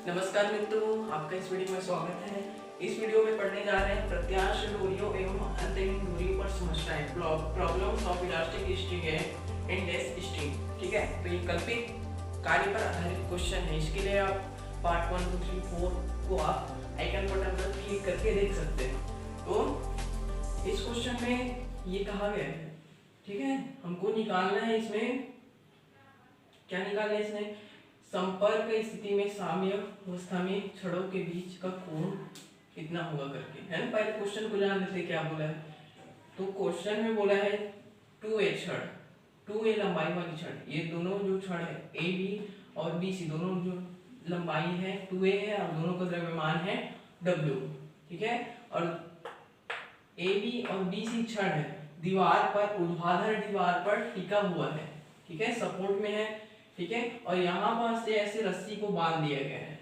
नमस्कार मित्रों, आपका इस वीडियो में स्वागत है। इस वीडियो में पढ़ने जा रहे हैं प्रत्यास्थ डोरियों एवं अंतहीन डोरियों पर समस्याएं, problems of elastic string and index string. ठीक है, तो ये कल्पित कार्य पर आधारित क्वेश्चन है। इसके लिए आप पार्ट 1, 2, 3, 4 को आप आइकन बटन पर क्लिक करके देख सकते हैं। तो इस क्वेश्चन में ये कहा गया है, ठीक है, हमको निकालना है इसमें क्या निकालना है इसमें संपर्क स्थिति में साम्य अवस्था में छड़ों के बीच का कोण कितना होगा करके, है ना। पहले क्वेश्चन को जान लेते क्या बोला है। तो क्वेश्चन में बोला है 2a छड़, 2a लंबाई वाली छड़, ये दोनों जो छड़ है ए बी और बी सी, दोनों जो लंबाई है 2a है और दोनों का द्रव्यमान है w। ठीक है, और ए बी और बी सी छड़ है, दीवार पर, ऊर्ध्वाधर दीवार पर टिका हुआ है। ठीक है, सपोर्ट में है। ठीक है, और यहाँ पर से ऐसे रस्सी को बांध दिया गया है।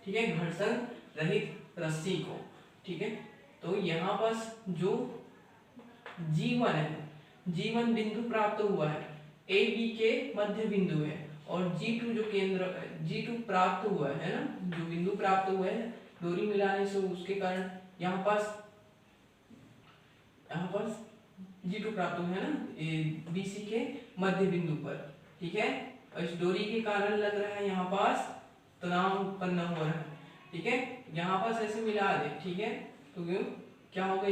ठीक है, घर्षण रहित रस्सी को। ठीक है, तो यहाँ पर जो G1 है, G1 बिंदु प्राप्त हुआ है, ए बी के मध्य बिंदु है, और G2 जो केंद्र, G2 प्राप्त हुआ है ना, जो बिंदु प्राप्त हुआ है डोरी मिलाने से, उसके कारण यहाँ पर G2 प्राप्त हुआ है ना BC के मध्य बिंदु पर। ठीक है, और इस डोरी के कारण लग रहा है यहाँ पास तनाव उत्पन्न हो रहा है। ठीक है, यहाँ पास ऐसे मिला दे। ठीक है, तो क्या होगा,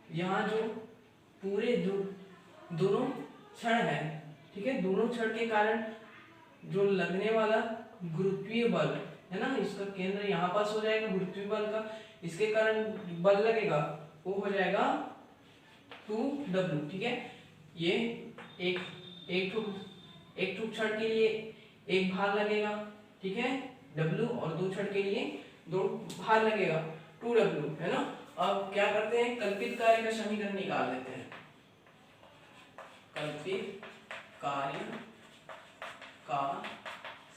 यहाँ जो पूरे जो दोनों छड़ है, ठीक है, दोनों छड़ के कारण जो लगने वाला गुरुत्वीय बल है ना, इसका केंद्र यहाँ पास हो जाएगा गुरुत्वीय बल का, इसके कारण बल लगेगा वो हो जाएगा 2W। ठीक है, ये एक ठुक छड़ के लिए एक भार लगेगा, ठीक है, W, और दो छड़ के लिए दो भार लगेगा 2W, है ना। अब क्या करते हैं, कल्पित कार्य का समीकरण निकाल लेते हैं। कल्पित कार्य का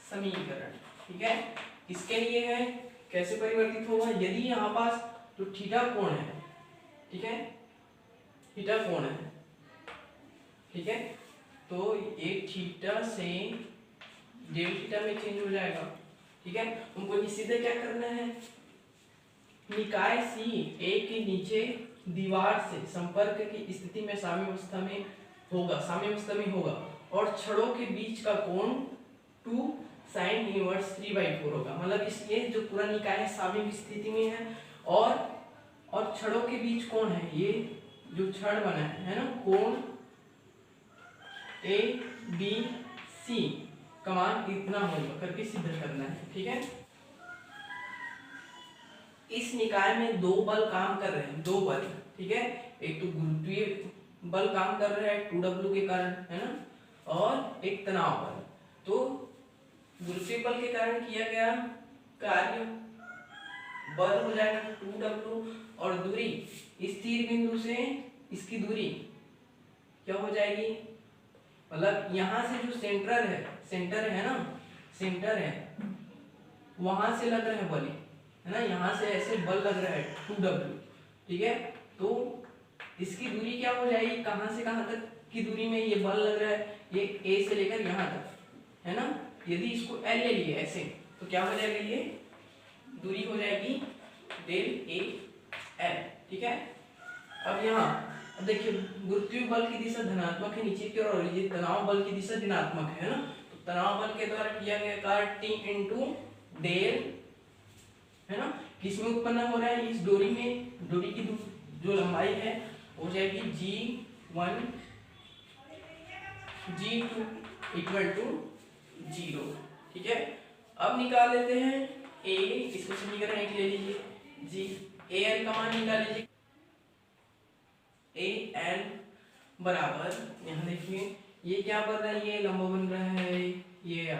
समीकरण, ठीक है, इसके लिए है कैसे परिवर्तित होगा, यदि यहाँ पास जो थीटा कोण है, ठीक है, थीटा कोण है, ठीक है, तो एक थीटा से डेल थीटा में चेंज हो जाएगा। ठीक है, हमको सीधे क्या करना है, निकाय C A के नीचे दीवार से संपर्क की स्थिति में साम्य अवस्था में होगा, और छड़ों के बीच का कोण 2 sin इनवर्स 3/4 होगा। मतलब इसलिए जो पूरा निकाय है साम्य स्थिति में है, और छड़ों के बीच कोण है, ये जो छड़ बना है ना, कोण ABC का मान इतना होगा करके सिद्ध करना है। ठीक है, इस निकाय में दो बल काम कर रहे हैं, दो बल। ठीक है, एक तो गुरुत्वीय बल काम कर रहा है 2W के कारण, है ना, और एक तनाव बल। तो गुरुत्वीय बल के कारण किया गया कार्य बल हो जाएगा 2W, और दूरी स्थिर बिंदु से इसकी दूरी क्या हो जाएगी, मतलब यहाँ से जो सेंटर है ना, सेंटर है, वहां से लग रहा है बल, है ना, यहाँ से ऐसे बल लग रहा है 2W। ठीक है, तो इसकी दूरी क्या हो जाएगी, कहां से कहां तक की दूरी में ये बल लग रहा है, ये A से लेकर यहाँ तक, है ना। यदि इसको L ले लिए ऐसे, तो क्या हो जाएगा, ये दूरी हो जाएगी डेल AL। ठीक है, अब यहाँ अब देखिए, गुरुत्वीय बल की दिशा धनात्मक है नीचे की ओर, और ये तनाव बल की दिशा ऋणात्मक है ना। तो तनाव बल के द्वारा किया गया कार्य T इंटू डेल, है ना, किसमें उत्पन्न हो रहा है, इस डोरी में, डोरी की जो लंबाई है हो जाएगी G1 G2 इक्वल टू 0। ठीक है, अब निकाल लेते हैं A, इसको समीकरण 1 ले लीजिए, AL का मान निकाल लीजिए। AL बराबर, यहाँ देखिए ये क्या बन रहा है, ये लंब बन रहा है, ये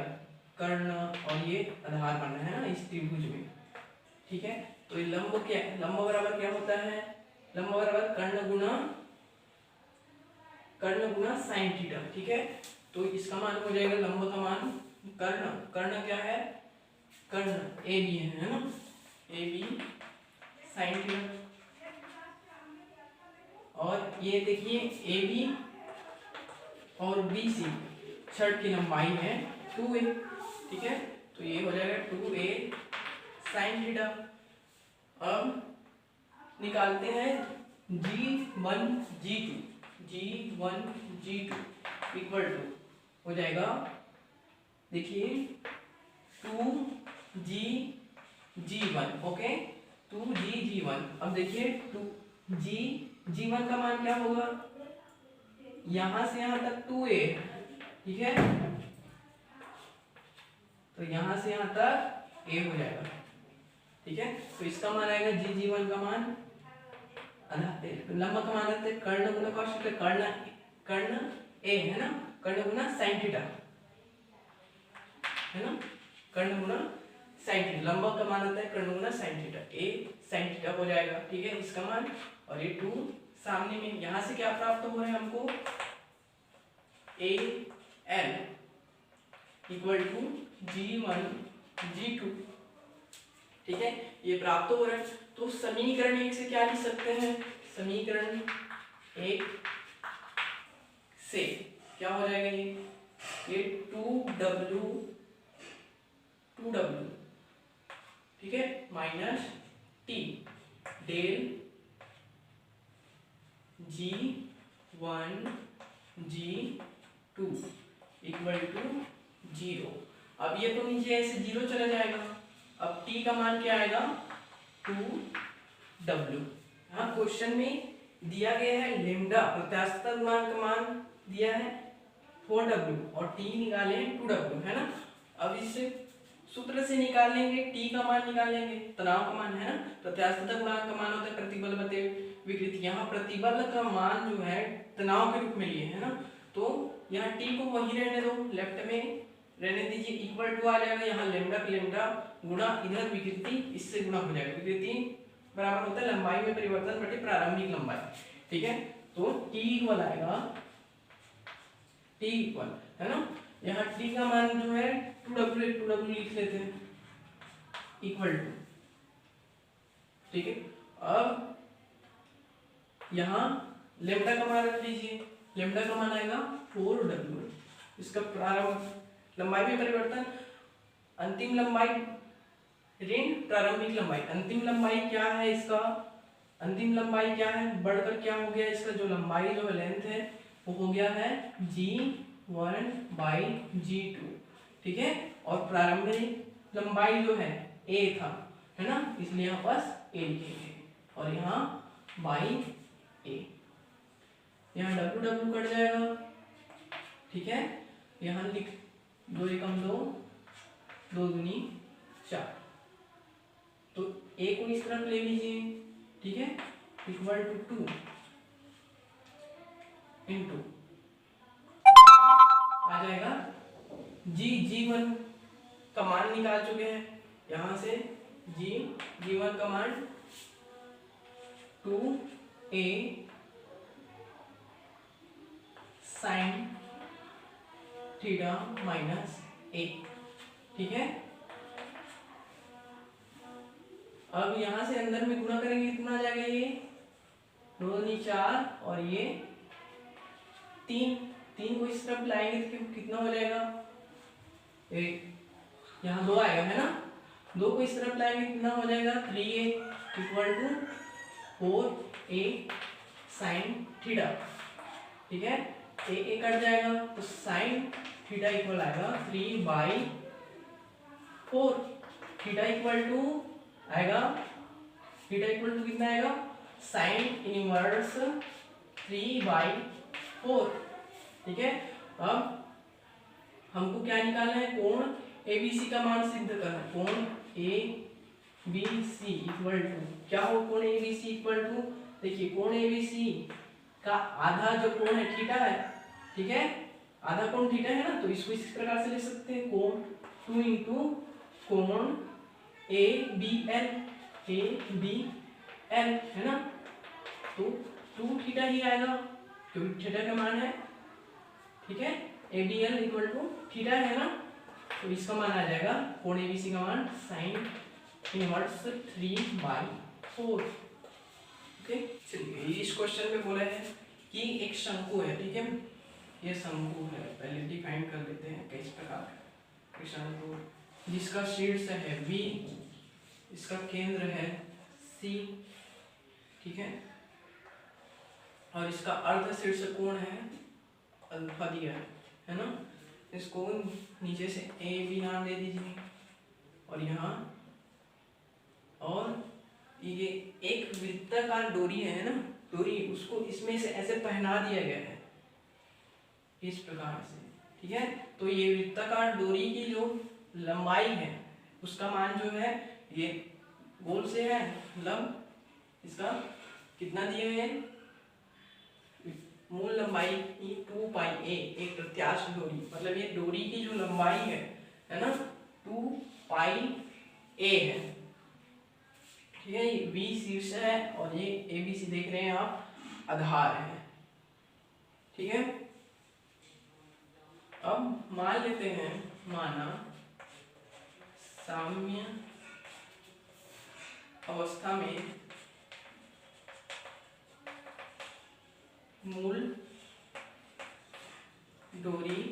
कर्ण और ये आधार बन रहा है ना इस त्रिभुज में। ठीक है, तो ये लंब बराबर क्या होता है, लंब बराबर कर्ण गुना साइन थीटा। ठीक है, तो इसका मान हो जाएगा, लंब का मान कर्ण क्या है, कर्ण AB है ना, AB साइन थीटा, और ये देखिए AB और BC छड़ की लंबाई है 2a। ठीक है, तो ये हो जाएगा 2a sin थीटा। अब निकालते हैं g1 g2 इक्वल टू हो जाएगा, देखिए 2g1, ओके 2g1। अब देखिए 2g1 का मान क्या होगा, यहां से यहां तक 2a, ठीक है, तो यहां से यहां तक a हो जाएगा, ठीक है। तो इसका मान आएगा g1 का मान लंबा का मान है कर्ण गुना cos थीटा, कर्ण a है ना, कर्ण गुना sin थीटा है ना, कर्ण गुना sin थीटा, लंबा का मान आता है कर्ण गुना sin theta, a sin theta हो जाएगा, ठीक है इसका मान। और ये 2 सामने में, यहां से क्या प्राप्त हुआ है हमको, an equal to g1 g2, ठीक है, ये प्राप्त हो रहा है। तो समीकरण 1 से क्या लिख सकते हैं, समीकरण 1 से क्या हो जाएगा, ये 2w, ठीक है, minus t del g1 g2 equal to 0। अब ये तो नीचे ऐसे 0 चला जाएगा। अब t का मान क्या आएगा, 2w। हाँ, क्वेश्चन में दिया गया है लेम्डा प्रत्यास्थ गुणांक का मान दिया है 4w और t निकाले 2w, है ना। अब इस सूत्र से निकालेंगे, t का मान निकालेंगे, तनाव का मान है ना, प्रत्यास्थ गुणांक का मान होता है प्रतिबल बटे विकृति। यहाँ प्रतिबल का मान जो है तनाव के रूप में लिए है ना, तो यहाँ t को वही रहने दो, लेफ्ट में रहने दीजिए, इक्वल टू आ जाएगा यहाँ लेम्डा का लेम्डा गुणा इधर विकृति, इससे गुणा हो जाएगा, विकृति बराबर होता है लंबाई में परिवर्तन बटे प्रारंभिक लंबाई, ठीक है। तो t इक्वल आएगा, t इक्वल है ना, यहाँ t का मान जो है 2w लिख लेते हैं इक्वल टू, ठीक है। अब यहाँ लेम्डा का मान रख लीजिए, लेम्डा का मान आएगा 4w, इसका प्रारंभ लंबाई में परिवर्तन, अंतिम लंबाई ऋण प्रारंभिक लंबाई, अंतिम लंबाई क्या है इसका, अंतिम लंबाई क्या है, बढ़कर क्या हो गया इसका, जो लंबाई जो लेंथ है वो हो गया है g1 by g2, ठीक है। और प्रारंभिक लंबाई जो है a था, है ना, इसलिए यहाँ पास a लिखेंगे और यहाँ by a, यहाँ w कट जाएगा, ठीक है। यहाँ लिख 2 एकम 2, 2 दूनी 4, तो a को इस तरफ ले लीजिए, ठीक है, इक्वल टू 2 इंटू आ जाएगा g1 का मान निकाल चुके हैं, यहां से g1 का मान 2a sin theta minus a, ठीक है। अब यहां से अंदर में गुणा करेंगे, कितना आ जाएगा, ये 2 दूनी 4 और ये 3 को इस तरफ लाएंगे तो कितना हो जाएगा, यहाँ 2 आएगा, है ना, 2 को इस तरफ लाएंगे कितना हो जाएगा, 3a equal to 4a sin theta, ठीक है। a कट जाएगा तो sin थीटा इक्वल आएगा 3/4, थीटा इक्वल टू आएगा, थीटा इक्वल टू कितना आएगा, sin इनवर्स 3/4, ठीक है। अब हमको क्या निकालना है, कोण ABC का मान सिद्ध करना है, कोण ABC इक्वल टू क्या हो, कोण ABC इक्वल टू, देखिए कोण ABC का आधा जो कोण है थीटा है, ठीक है, आधा कोण थीटा है ना, तो इसको इस प्रकार से लिख सकते हैं, कोण 2 इंटू कोण ABL है ना, तो 2 थीटा ही आएगा क्योंकि थीटा का मान है, ठीक है, ABL इक्वल टू थीटा है ना, तो इसका मान आ जाएगा कोण ABC का मान sin इनवर्स 3/4, ओके। चलिए इस क्वेश्चन में बोला है कि एक शंकु है, ठीक है, ये शंकु है, पहले डिफाइन कर लेते हैं किस प्रकार का शंकु जिसका शीर्ष है V, इसका केंद्र है C, ठीक है, और इसका अर्ध शीर्ष कोण है अल्फा दिया है ना। इसको नीचे से ए बी नाम दे दीजिए, और यहाँ और ये एक वृत्ताकार डोरी है ना, डोरी, उसको इसमें से ऐसे पहना दिया गया है इस प्रकार से, ठीक है। तो ये वृत्ताकार डोरी की जो लंबाई है उसका मान जो है, ये गोल से है लंब, इसका कितना दिया है, मूल लंबाई 2 पाई a, एक प्रत्यास्थ डोरी, मतलब ये डोरी की जो लंबाई है ना, 2 पाई a है, ठीक है। ये B शीर्ष है और ये ABC देख रहे हैं आप, आधार है, ठीक है। अब मान लेते हैं, माना साम्य अवस्था में मूल डोरी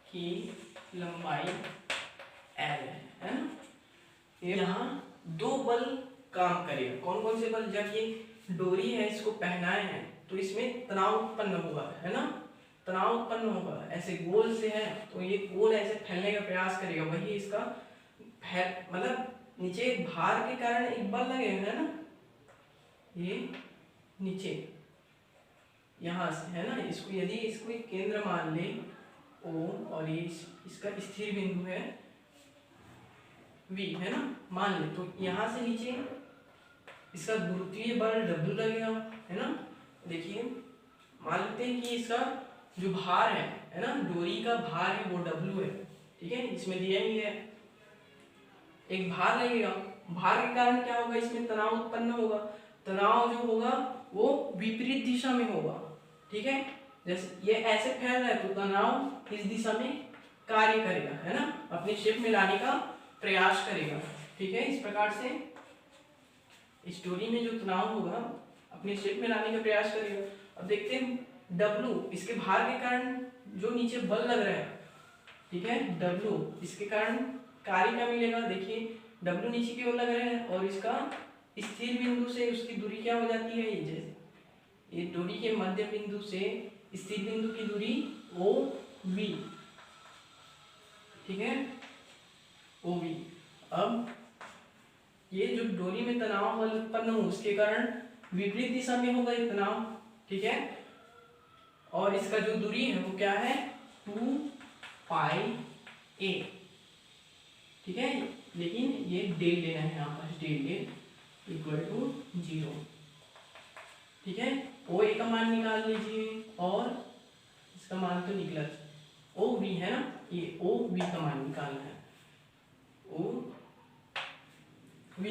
की लंबाई L है ना। यहाँ दो बल काम करेगा, कौन कौन से बल, जब ये डोरी है इसको पहनाए हैं तो इसमें तनाव उत्पन्न होगा, है ना, तनाव उत्पन्न होगा, ऐसे गोल से है तो ये गोल ऐसे फैलने का प्रयास करेगा, वही इसका मतलब नीचे भार के कारण एक बल लगेगा, है ना, ये नीचे यहाँ से, है ना। इसको यदि इसको एक केंद्र मान ले O, और ये इसका स्थिर बिंदु है V, है ना, मान ले, तो यहाँ से नीचे इसका गुरुत्वीय बल W लगेगा, है ना। देखिए मान लेते हैं कि इसका जो भार है ना, डोरी का भार है वो W है, ठीक है, इसमें दिया ही है, एक भार लगेगा, भार के कारण क्या होगा, इसमें तनाव उत्पन्न होगा, तनाव जो होगा वो विपरीत दिशा में होगा, ठीक है। जैसे ये ऐसे फैल रहा है तो तनाव इस दिशा में कार्य करेगा, है ना, अपनी शेप में लाने का प्रयास करेगा, ठीक है। इस प्रकार से इस डोरी में जो तनाव होगा अपनी शेप में लाने का प्रयास करेगा। अब देखते हैं W, इसके भार के कारण जो नीचे बल लग रहा है, ठीक है, W इसके कारण कार्य क्या मिलेगा, देखिए W नीचे की ओर लग रहा है और इसका स्थिर बिंदु से उसकी दूरी क्या हो जाती है, ये जैसे ये डोरी के मध्य बिंदु से स्थिर बिंदु की दूरी OV, ठीक है, OV। अब ये जो डोरी में तनाव बल उत्पन्न हो उसके कारण विपरीत दिशा में होगा ये तनाव, ठीक है, और इसका जो दूरी है वो क्या है, 2 पाई a, ठीक है, लेकिन ये डेल लेना है यहाँ पर, डेल इक्वल टू 0, ठीक है। OA का मान निकाल लीजिए और इसका मान तो निकला, OV है ना, ये OV का मान निकालना है, OV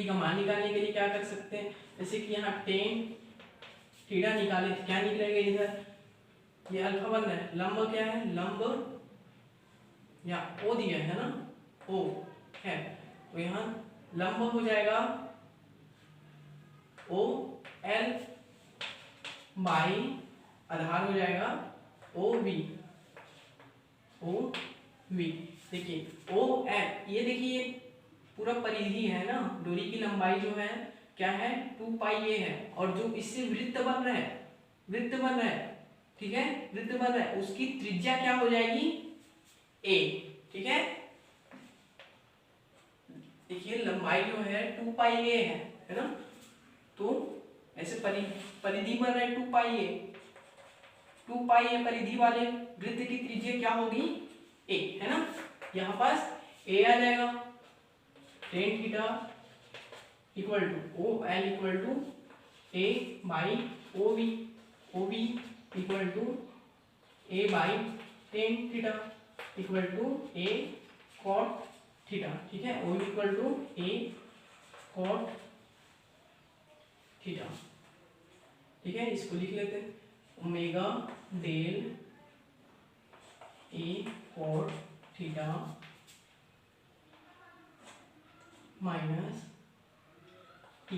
का मान निकालने के लिए क्या कर सकते हैं, जैसे कि यहाँ tan थीटा निकाले, क्या निकलेगा इधर, ये अल्फा बन रहा है, लंब क्या है, लंब या O दिया है ना, O है, तो यहाँ लंब हो जाएगा OL बाई आधार हो जाएगा OV, देखिए OL, ये देखिए पूरा परिधि है ना, डोरी की लंबाई जो है क्या है, 2 पाई a है, और जो इससे वृत्त बन रहा है, ठीक है, वृत्त बन रहा है, उसकी त्रिज्या क्या हो जाएगी, a, ठीक है। देखिए लंबाई जो है 2 पाई a है ना, तो ऐसे परिधि बन रहा है 2 पाई a, 2 पाई a परिधि वाले वृत्त की त्रिज्या क्या होगी, a, है ना। यहाँ पास a आ जाएगा, tan theta equal to OL equal to a by OV equal to a by tan theta equal to a cot theta, ठीक है, OV equal to a cot theta, ठीक है। इसको लिख लेते हैं, omega del a cot theta minus T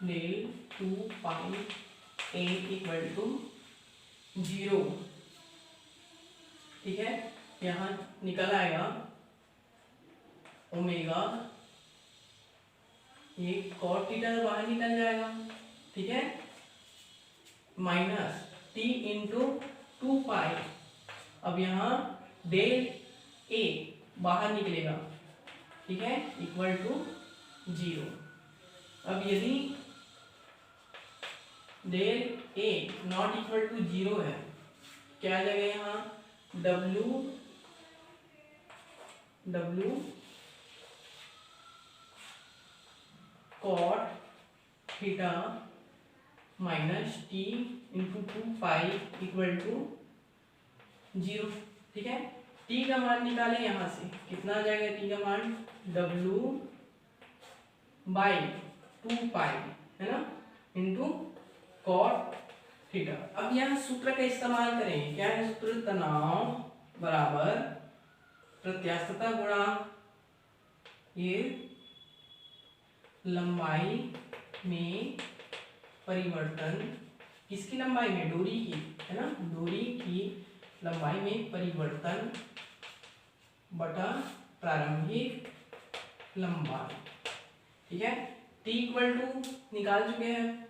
del 2 pi a equal to 0, ठीक है। यहाँ निकल आएगा ओमेगा, ये कॉट थीटा बाहर निकल जाएगा, ठीक है, माइनस टी इंटू 2 पाई। अब यहाँ डेल ए बाहर निकलेगा, ठीक है, इक्वल टू 0। अब यदि del a not equal to 0 है, क्या आ जाएगा यहाँ W cot theta minus t into 2 pi equal to 0, ठीक है। टी का मान निकालें यहाँ से, कितना आ जाएगा टी का मान W बाई 2 पाई, है ना, इंटू कॉट थीटा। अब यहाँ सूत्र का इस्तेमाल करेंगे, क्या है सूत्र, तनाव बराबर प्रत्यास्थता गुणा ये लंबाई में परिवर्तन, किसकी लंबाई में, डोरी की, है ना, डोरी की लंबाई में परिवर्तन बटा प्रारंभिक लंबाई, ठीक है। t इक्वल टू निकाल चुके हैं,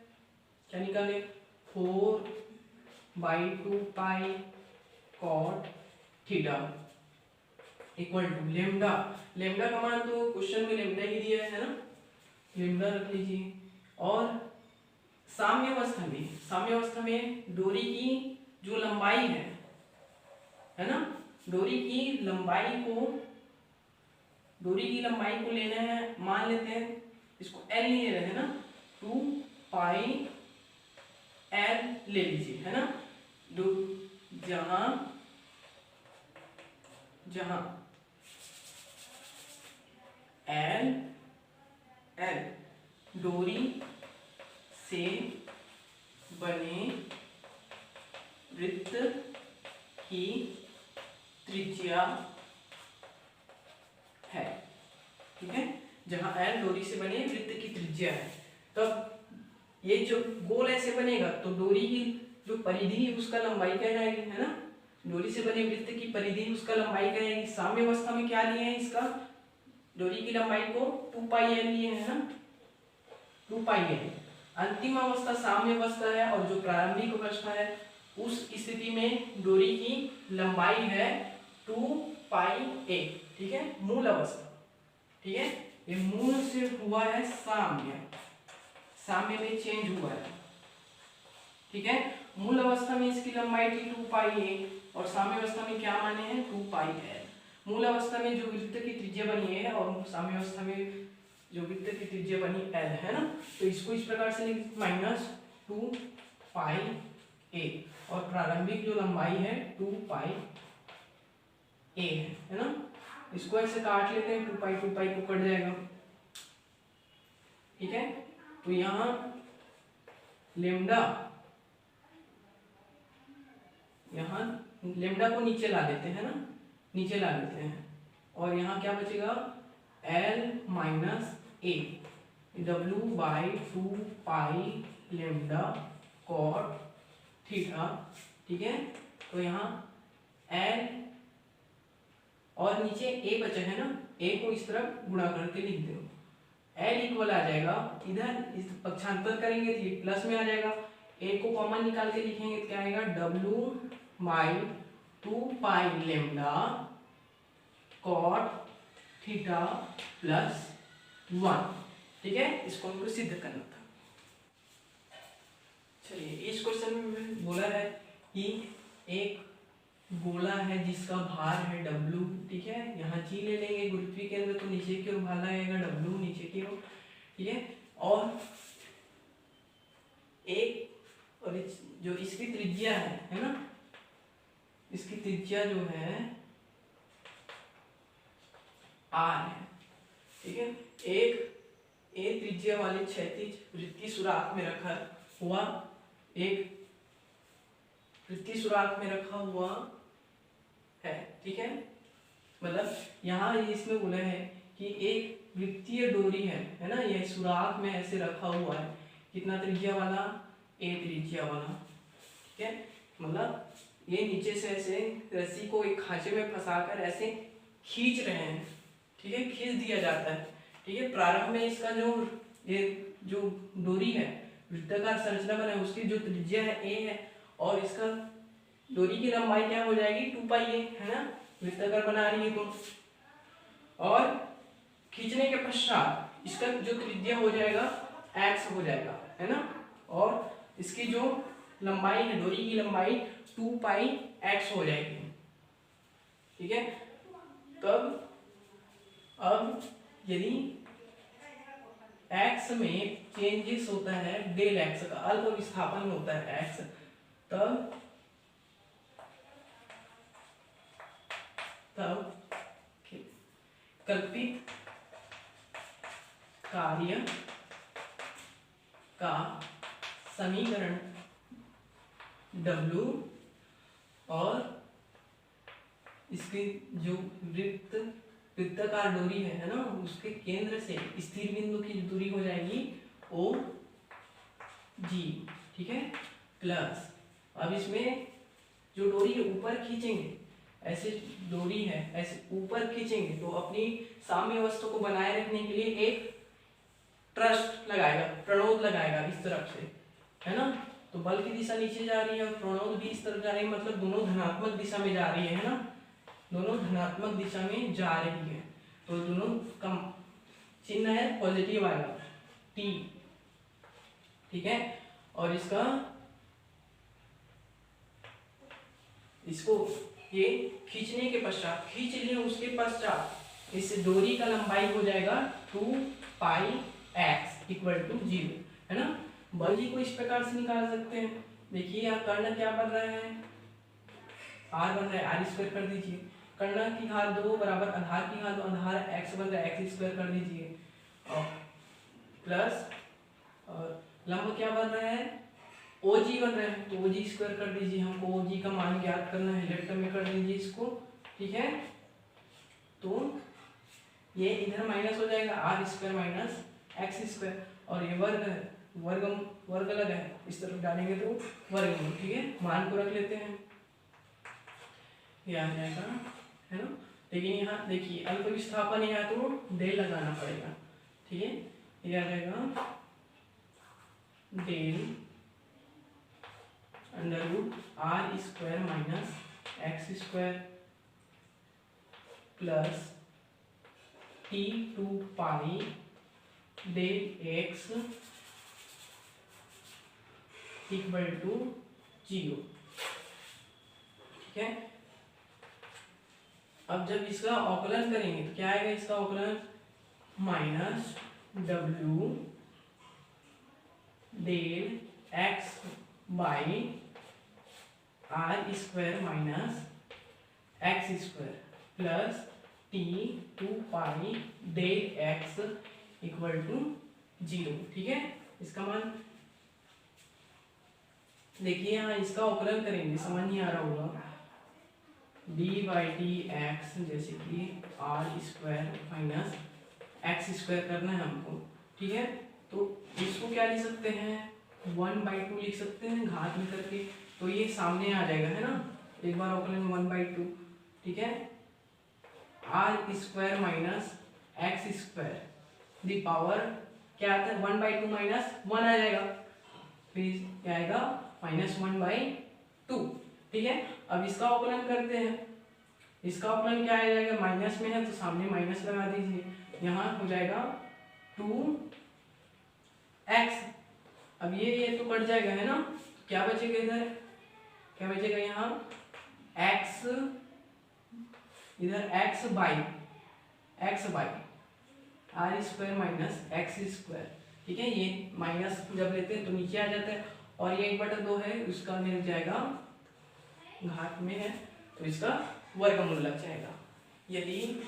क्या निकाले, 4/2 pi cot theta equal to lambda. Lambda का मान तो क्वेश्चन में लेमडा ही दिया है ना, लेमडा रख लीजिए। और साम्य अवस्था में डोरी की जो लंबाई है ना, डोरी की लंबाई को लेना है, मान लेते हैं इसको L ले रहे हैं ना, 2 पाई L ले लीजिए, है ना, जहां L डोरी से बने वृत्त की त्रिज्या है, ठीक है, जहां L डोरी से बने वृत्त की त्रिज्या है। तब ये जो गोल ऐसे बनेगा तो डोरी की जो परिधि उसका लंबाई क्या जाएगी, है ना, डोरी से बने वृत्त की परिधि उसका लंबाई क्या जाएगी। साम्य अवस्था में क्या लिए हैं, इसका डोरी की लंबाई को 2 पाई L लिए है ना, 2 पाई L। अंतिम अवस्था साम्य अवस्था है, और जो प्रारंभिक अवस्था है उस स्थिति में डोरी की लंबाई है 2 पाई A, ठीक है, मूल अवस्था, ठीक है, ये मूल से हुआ है साम्य में चेंज हुआ है, ठीक है। मूल अवस्था में इसकी लंबाई थी 2 पाई A और साम्य अवस्था में क्या माने हैं 2 पाई L। मूल अवस्था में जो वृत्त की त्रिज्या बनी है और साम्य अवस्था में जो वृत्त की त्रिज्या बनी L, है ना, तो इसको इस प्रकार से लिख -2 पाई A और प्रारंभिक जो लंबाई है 2 पाई A है ना। इसको ऐसे काट लेते हैं, 2 पाई को कट जाएगा, ठीक है। तो यहाँ लेमडा को नीचे ला लेते हैं ना, नीचे ला लेते हैं, और यहाँ क्या बचेगा L minus A W/2 pi lambda cot theta, ठीक है। तो यहाँ L और नीचे A बचा है ना, A को इस तरफ गुणा करके लिख दो, L इक्वल आ जाएगा, इधर इस पक्षांतर करेंगे तो ये प्लस में आ जाएगा, A को कॉमन निकाल के लिखेंगे तो क्या आएगा W/2 pi lambda cot theta plus 1, ठीक है। इसको हमको सिद्ध करना था। चलिए, इस क्वेश्चन में बोला है कि एक गोला है जिसका भार है W, ठीक है, यहाँ G ले लेंगे गुरुत्वीय केंद्र, तो नीचे की ओर भार लगेगा W नीचे की ओर, ठीक है। और जो इसकी त्रिज्या है ना, इसकी त्रिज्या जो है R है, ठीक है। एक A त्रिज्या वाले क्षैतिज वृत्तीय सुराख में रखा हुआ है, ठीक है। मतलब यहाँ इसमें बोला है कि एक वृत्तीय डोरी है ना, ये सुराख में ऐसे रखा हुआ है, कितना त्रिज्या वाला, A त्रिज्या वाला, ठीक है। मतलब ये नीचे से ऐसे रस्सी को एक खांचे में फंसाकर ऐसे खींच रहे हैं, ठीक है, खींच दिया जाता है। ठीक है, प्रारंभ में इसका ये जो डोरी है, वृत्ताकार संरचना बना है, उसकी जो त्रिज्या है a है, और इसका डोरी की लंबाई क्या हो जाएगी 2 पाई है ना, वृत्ताकार बना रही है तो। और खींचने के पश्चात इसका जो त्रिज्या हो जाएगा x हो जाएगा, है ना, और इसकी जो लंबाई है, डोरी की लंबाई 2 पाई x हो जाएगी। ठीक है, तब अब यदि x में चेंजेस होता है, डेल x का अल्प विस्थापन होता है x, तब कल्पित कार्य का समीकरण W और इसकी जो वृत्ताकार डोरी है ना, उसके केंद्र से स्थिर बिंदु की दूरी हो जाएगी OG। ठीक है, प्लस अब इसमें जो डोरी है ऊपर खींचेंगे, ऐसे डोरी है ऐसे ऊपर खींचेंगे तो अपनी साम्य वस्तु को बनाए रखने के लिए एक ट्रस्ट लगाएगा, प्रणोद लगाएगा इस तरफ से, है ना। तो बल की दिशा नीचे जा रही है और प्रणोद भी इस तरफ जा रही है, मतलब दोनों धनात्मक दिशा में जा रही है ना, दोनों धनात्मक दिशा में जा रही है। तो दोनों का चिन्ह है पॉजिटिव आएगा T। ठीक है, और इसको ये खींचने के पश्चात खींच लिए, उसके पश्चात इस डोरी का लंबाई हो जाएगा 2 पाई x इक्वल टू 0, है ना। बल जी को इस प्रकार से निकाल सकते हैं। देखिए यहाँ कर्ण क्या बन रहा है, r बन रहा है, r स्क्वायर कर दीजिए। कर्ण की घात 2 बराबर आधार की घात 2, आधार x बन रहा है, x स्क्वायर कर दीजिए, और प्लस और लंब क्या बन रहा है OG बन रहा है, तो OG स्क्वायर कर दीजिए। हमको OG का मान ज्ञात करना है, लेफ्ट में कर दीजिए इसको। ठीक है, तो ये इधर माइनस हो जाएगा, r square minus x square, और ये वर्ग लगा है, इस तरफ डालेंगे तो वर्गमूल। ठीक है, मान को रख लेते हैं, ये आ जाएगा, है ना। लेकिन यहाँ देखिए अल्प विस्थापन है तो डेल लगाना पड़ेगा। ठीक है, ये आ जाएगा del under root r square minus x square plus T 2 pi del x equal to 0। ठीक है, अब जब इसका अवकलन करेंगे तो क्या आएगा, इसका अवकलन minus W del x by r square minus x square plus T 2 pi del x equal to 0। ठीक है, इसका मान देखिए, यहाँ इसका अवकलन करेंगे, समझ नहीं आ रहा होगा, d/dx जैसे कि r square minus x square करना है हमको। ठीक है, तो इसको क्या लिख सकते हैं, 1/2 लिख सकते हैं घात में करके, तो ये सामने आ जाएगा, है ना। एक बार अवकलन 1/2। ठीक है, r square minus x square the power क्या आता है, 1/2 माइनस 1 आ जाएगा, फिर क्या आएगा -1/2। ठीक है, अब इसका अवकलन करते हैं, इसका अवकलन क्या आ जाएगा, माइनस में है तो सामने माइनस लगा दीजिए, यहाँ हो जाएगा 2x। अब ये तो कट जाएगा, है ना, क्या बचेगा इधर, क्या बचेगा यहाँ x, इधर x by r square minus x square. ठीक है, ये माइनस जब लेते हैं तो नीचे आ जाता है, और ये 1/2 है, उसका मिल जाएगा घात में है तो इसका वर्गमूल लग जाएगा। यदि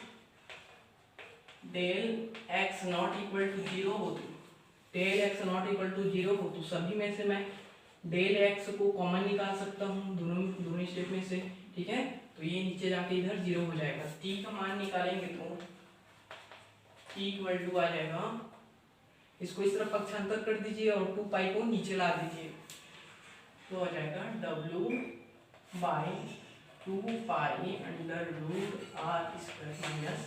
del x not equal to 0 हो तो, del x not equal to 0 हो तो सभी में से मैं डेल x को कॉमन निकाल सकता हूँ, दोनों स्टेप में से। ठीक है, तो ये नीचे जाके इधर 0 हो जाएगा। t का मान निकालेंगे तो t इक्वल टू आ जाएगा, इसको इस तरफ पक्षांतर कर दीजिए और 2 पाई को नीचे ला दीजिए, तो आ जाएगा W by 2 pi under root r square minus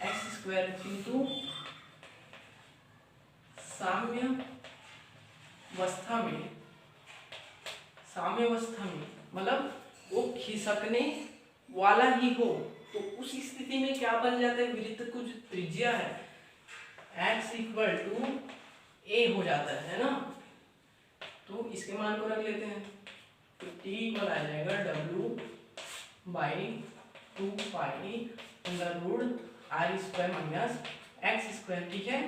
x square into साम्यावस्था में मतलब वो खिसकने वाला ही हो, तो उस स्थिति में क्या बन जाता है, वृत्त की जो त्रिज्या है x इक्वल टू a हो जाता है ना। तो इसके मान को रख लेते हैं, तो t इक्वल आ जाएगा w/2 pi under root r square minus x square, ठीक है।